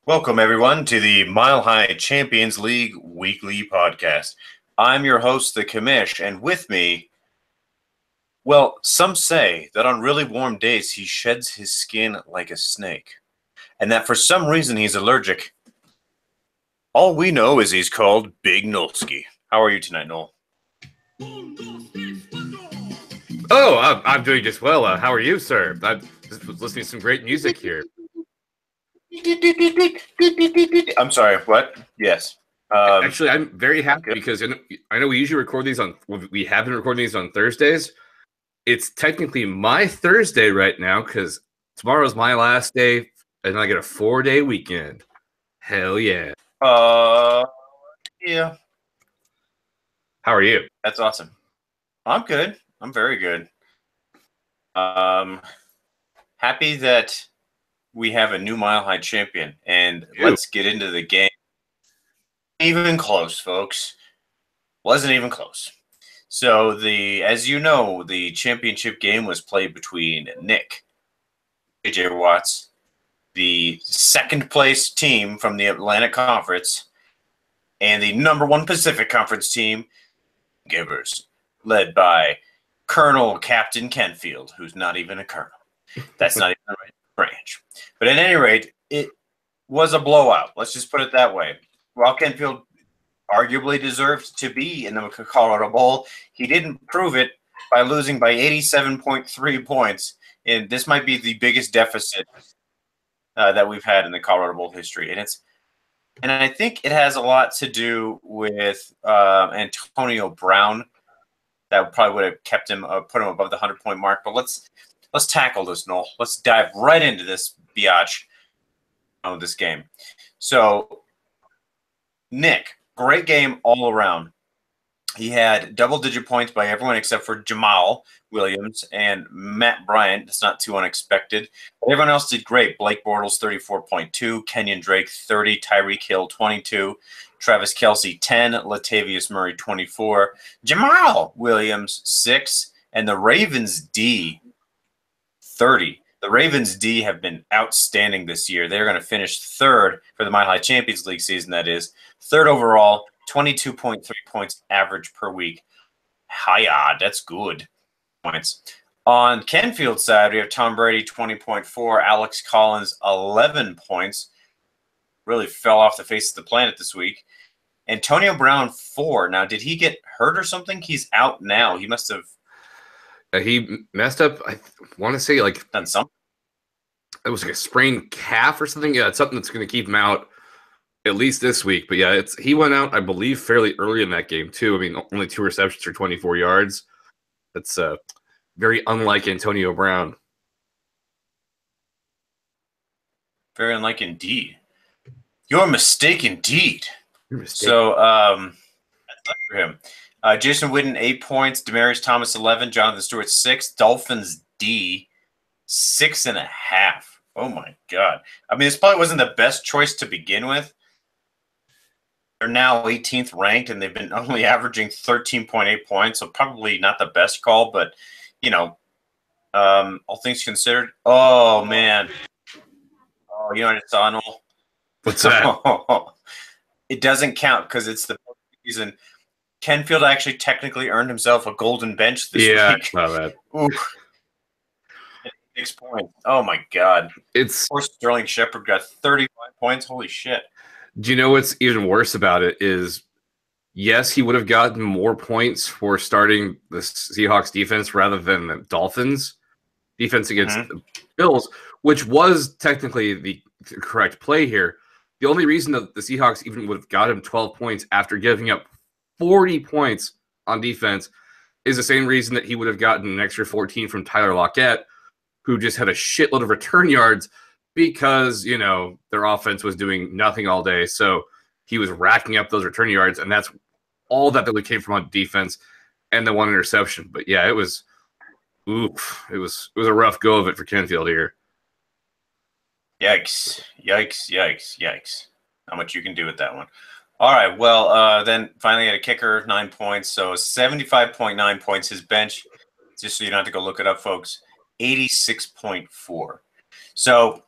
Welcome, everyone, to the Mile High Champions League weekly podcast. I'm your host, The Commish, and with me, well, some say that on really warm days he sheds his skin like a snake, and that for some reason he's allergic. All we know is he's called Big Nolski. How are you tonight, Noel? Oh, I'm doing just well. How are you, sir? I just was listening to some great music here. I'm sorry, what? Yes. Actually, I'm very happy because I know we usually record these on. We have been recording these on Thursdays. It's technically my Thursday right now because tomorrow's my last day, and I get a 4-day weekend. Hell yeah! Yeah. How are you? That's awesome. I'm good. I'm very good. Happy that we have a new Mile High champion, and let's get into the game. Even close, folks. Wasn't even close. So as you know, the championship game was played between Nick, AJ Watts, the second place team from the Atlantic Conference, and the number one Pacific Conference team, Givers, led by Colonel Captain Kenfield, who's not even a colonel. That's not even the right branch. But at any rate, it was a blowout. Let's just put it that way. While Kenfield arguably deserved to be in the Colorado Bowl, he didn't prove it by losing by 87.3 points. And this might be the biggest deficit that we've had in the Colorado Bowl history. And I think it has a lot to do with Antonio Brown. That probably would have kept him, put him above the 100-point mark. But let's tackle this, Noel. Let's dive right into this biatch of this game. So, Nick, great game all around. He had double-digit points by everyone except for Jamal Williams and Matt Bryant. It's not too unexpected. But everyone else did great. Blake Bortles, 34.2. Kenyon Drake, 30. Tyreek Hill, 22. Travis Kelce, 10. Latavius Murray, 24. Jamal Williams, 6. And the Ravens D, 30. The Ravens D have been outstanding this year. They're going to finish third for the Mile High Champions League season, that is. Third overall, 22.3 points average per week. Hiya, that's good points. On Kenfield's side, we have Tom Brady, 20.4. Alex Collins, 11 points. Really fell off the face of the planet this week. Antonio Brown, 4. Now, did he get hurt or something? He's out now. He must have... he messed up, I want to say, like... done something. It was like a sprained calf or something. Yeah, it's something that's going to keep him out at least this week. But yeah, he went out, I believe, fairly early in that game, too. I mean, only 2 receptions for 24 yards. That's very unlike Antonio Brown. Very unlike indeed. Your mistake indeed. Your mistake. So, that's for him. Jason Witten, 8 points. Demaryius Thomas, 11. Jonathan Stewart, 6. Dolphins D, 6.5. Oh, my God. I mean, this probably wasn't the best choice to begin with. They're now 18th ranked, and they've been only averaging 13.8 points, so probably not the best call, but, you know, all things considered. Oh, man. Oh, you know what I saw, Noel? What's that? It doesn't count because it's the season. Kenfield actually technically earned himself a golden bench this week. Yeah, I saw that. Oof. 6 points. Oh, my God. It's poor Sterling Shepard got 35 points. Holy shit. Do you know what's even worse about it is, yes, he would have gotten more points for starting the Seahawks defense rather than the Dolphins defense against the Bills, which was technically the correct play here. The only reason that the Seahawks even would have got him 12 points after giving up 40 points on defense is the same reason that he would have gotten an extra 14 from Tyler Lockett, who just had a shitload of return yards because, you know, their offense was doing nothing all day. So he was racking up those return yards, and that's all that really came from on defense and the one interception. But yeah, it was a rough go of it for Kenfield here. Yikes. How much you can do with that one. All right, well, then finally had a kicker, 9 points. So 75.9 points. His bench, just so you don't have to go look it up, folks, 86.4. So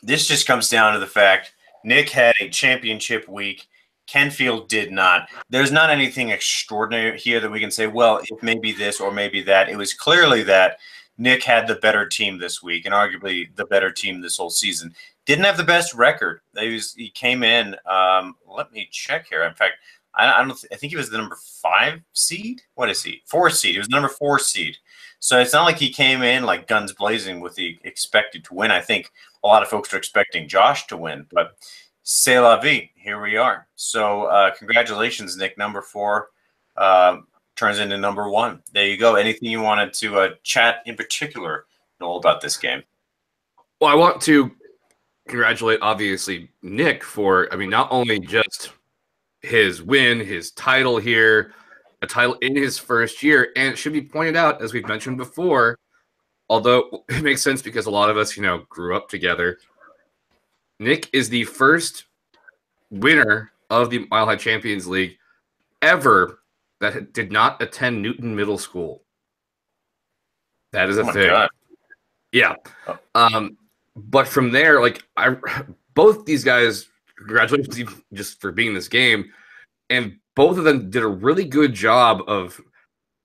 this just comes down to the fact Nick had a championship week. Kenfield did not. There's not anything extraordinary here that we can say, well, it may be this or maybe that. It was clearly that Nick had the better team this week and arguably the better team this whole season. Didn't have the best record. He came in. Let me check here. In fact, I think he was the number 5 seed. What is he? 4 seed. He was the number 4 seed. So it's not like he came in like guns blazing with the expected to win. I think a lot of folks are expecting Josh to win, but c'est la vie. Here we are. So congratulations, Nick. Number 4 turns into number 1. There you go. Anything you wanted to chat in particular, Noel, about this game? Well, I want to congratulate, obviously, Nick for, I mean, not only just his win, his title here, a title in his first year, and it should be pointed out, as we've mentioned before, although it makes sense because a lot of us, grew up together, Nick is the first winner of the Mile High Champions League ever that did not attend Newton Middle School. That is a thing. God. Yeah. But from there, both these guys, congratulations just for being in this game, and both of them did a really good job of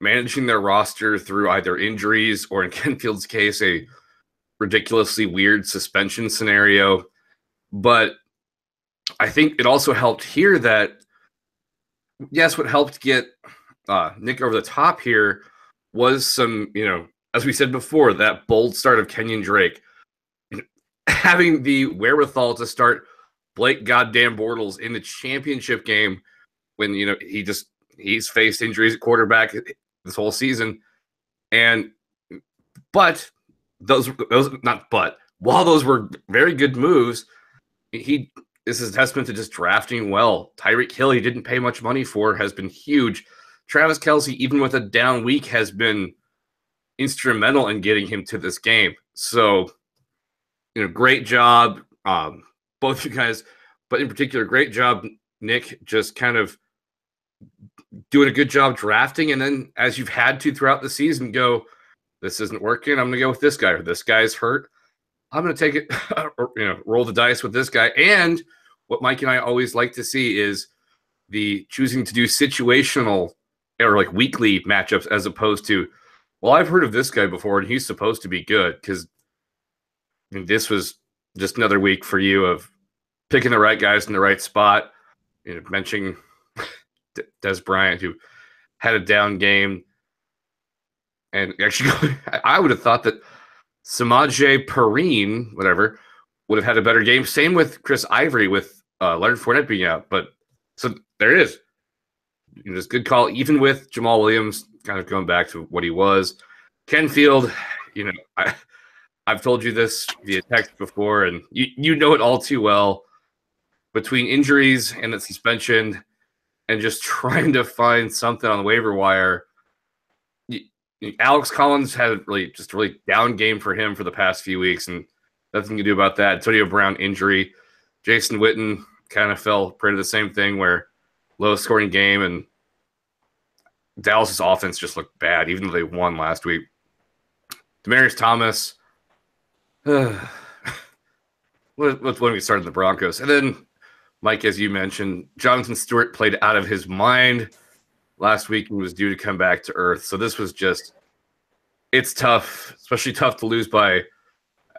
managing their roster through either injuries or, in Kenfield's case, a ridiculously weird suspension scenario. But I think it also helped here that, yes, what helped get Nick over the top here was some, as we said before, that bold start of Kenyon Drake. Having the wherewithal to start Blake goddamn Bortles in the championship game when, he's faced injuries at quarterback this whole season. While those were very good moves, this is a testament to just drafting well. Tyreek Hill, he didn't pay much money for, has been huge. Travis Kelce, even with a down week, has been instrumental in getting him to this game. So, great job, both you guys, but in particular, great job, Nick, just kind of doing a good job drafting. And then as you've had to throughout the season, go, this isn't working, I'm going to go with this guy, or this guy's hurt, I'm going to take it, roll the dice with this guy. And what Mike and I always like to see is the choosing to do situational or weekly matchups as opposed to, well, I've heard of this guy before and he's supposed to be good, because this was just another week for you of picking the right guys in the right spot. Mentioning Des Bryant, who had a down game. And actually, I would have thought that Samaje Perine, whatever, would have had a better game. Same with Chris Ivory with Leonard Fournette being out. But so there it is. Just good call, even with Jamal Williams kind of going back to what he was. Kenfield, I've told you this via text before, and you know it all too well. Between injuries and the suspension and just trying to find something on the waiver wire, Alex Collins had a really down game for him for the past few weeks, and nothing to do about that. Antonio Brown injury. Jason Witten kind of fell prey to the same thing, where low-scoring game, and Dallas's offense just looked bad, even though they won last week. Demaryius Thomas, when we started the Broncos. And then, Mike, as you mentioned, Jonathan Stewart played out of his mind last week and was due to come back to earth. So this was just, it's tough, especially tough to lose by,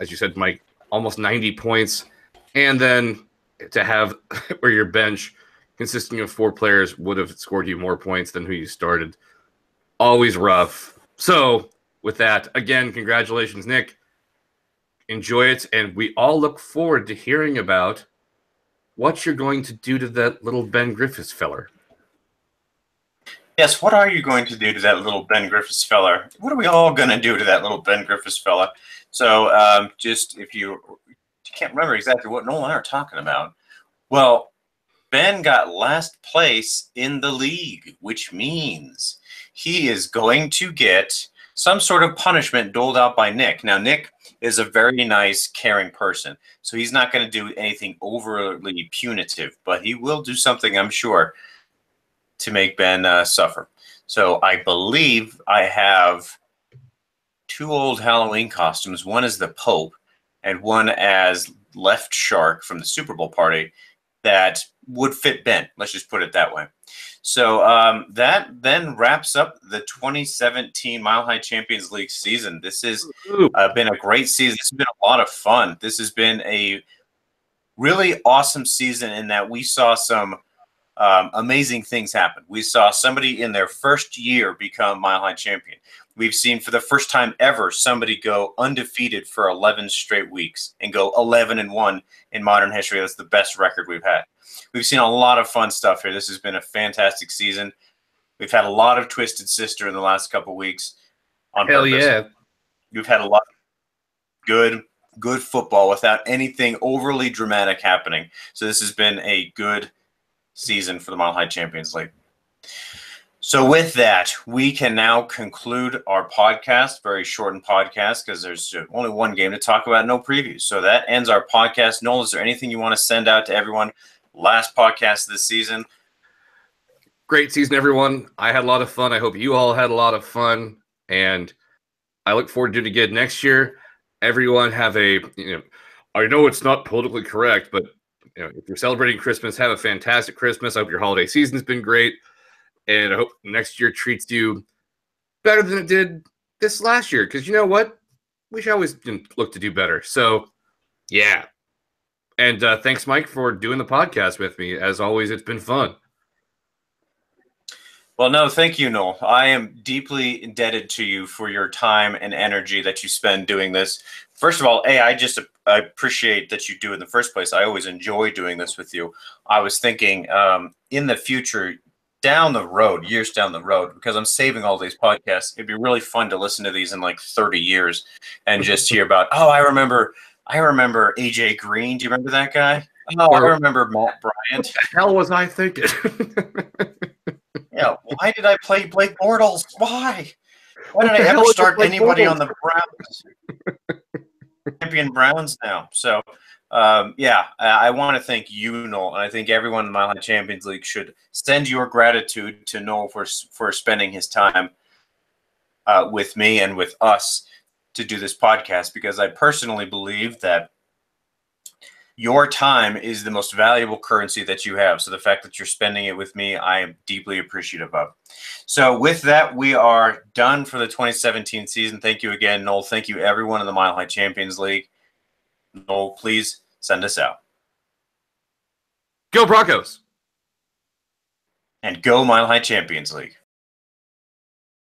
as you said, Mike, almost 90 points. And then to have where your bench consisting of 4 players would have scored you more points than who you started. Always rough. So with that, again, congratulations, Nick. Enjoy it. And we all look forward to hearing about what you're going to do to that little Ben Griffiths feller. Yes, what are you going to do to that little Ben Griffiths fella? What are we all going to do to that little Ben Griffiths fella? So just if you can't remember exactly what Noel and I are talking about, well, Ben got last place in the league, which means he is going to get some sort of punishment doled out by Nick. Now, Nick is a very nice, caring person, so he's not going to do anything overly punitive, but he will do something, I'm sure, to make Ben suffer. So I believe I have 2 old Halloween costumes. One is the Pope and one as left shark from the Super Bowl party that would fit Ben. Let's just put it that way. So that then wraps up the 2017 Mile High Champions League season. This has been a great season. This has been a lot of fun. This has been a really awesome season in that we saw some amazing things happen. We saw somebody in their first year become Mile High champion. We've seen for the first time ever somebody go undefeated for 11 straight weeks and go 11-1 in modern history. That's the best record we've had. We've seen a lot of fun stuff here. This has been a fantastic season. We've had a lot of Twisted Sister in the last couple of weeks on purpose. Yeah. We've had a lot of good football without anything overly dramatic happening. So this has been a good season for the Mile High Champions League. So with that, we can now conclude our podcast, very shortened podcast, because there's only one game to talk about, no previews. So that ends our podcast. Noel, is there anything you want to send out to everyone? Last podcast this season. Great season, everyone. I had a lot of fun. I hope you all had a lot of fun. And I look forward to doing it again next year. Everyone have a, I know it's not politically correct, but if you're celebrating Christmas, have a fantastic Christmas. I hope your holiday season's been great. And I hope next year treats you better than it did this last year. Because you know what? We should always look to do better. So, yeah. And thanks, Mike, for doing the podcast with me. As always, it's been fun. Well, no, thank you, Noel. I am deeply indebted to you for your time and energy that you spend doing this. First of all, I appreciate that you do it in the first place. I always enjoy doing this with you. I was thinking in the future, down the road, years down the road, because I'm saving all these podcasts, it'd be really fun to listen to these in like 30 years and just hear about, I remember AJ Green. Do you remember that guy? Oh, I remember Matt Bryant. What the hell was I thinking? Yeah, why did I play Blake Bortles? Why? Why did I ever start anybody on the Browns? Champion Browns now. So, I want to thank you, Noel, and I think everyone in the Mile High Champions League should send your gratitude to Noel for spending his time with me and with us to do this podcast, because I personally believe that your time is the most valuable currency that you have. So the fact that you're spending it with me, I am deeply appreciative of. So with that, we are done for the 2017 season. Thank you again, Noel. Thank you, everyone in the Mile High Champions League. Noel, please send us out. Go Broncos! And go Mile High Champions League.